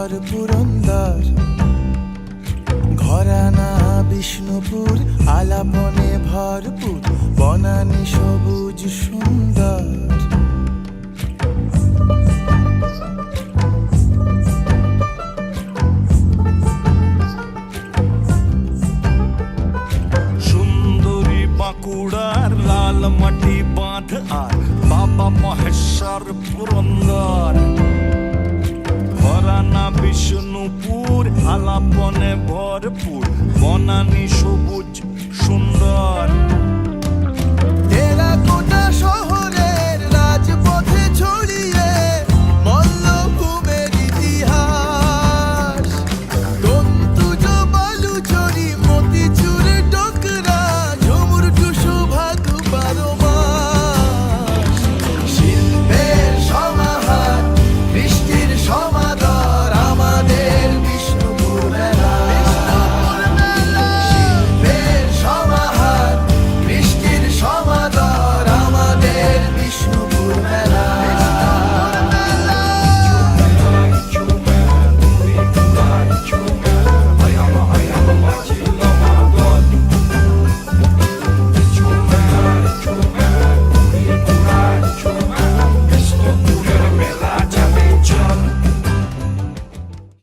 ঘর পুরন্দর, ঘরানা বিষ্ণুপুর, আলাপনে ভরপুর, বনানী সবুজ সুন্দর। সুন্দরী বাঁকুড়ার লাল মাটি বাঁধ আর বাবা মহেশ্বর পুরন্দর, ঘরানা বিষ্ণুপুর, আলাপনে ভরপুর, বনানী সবুজ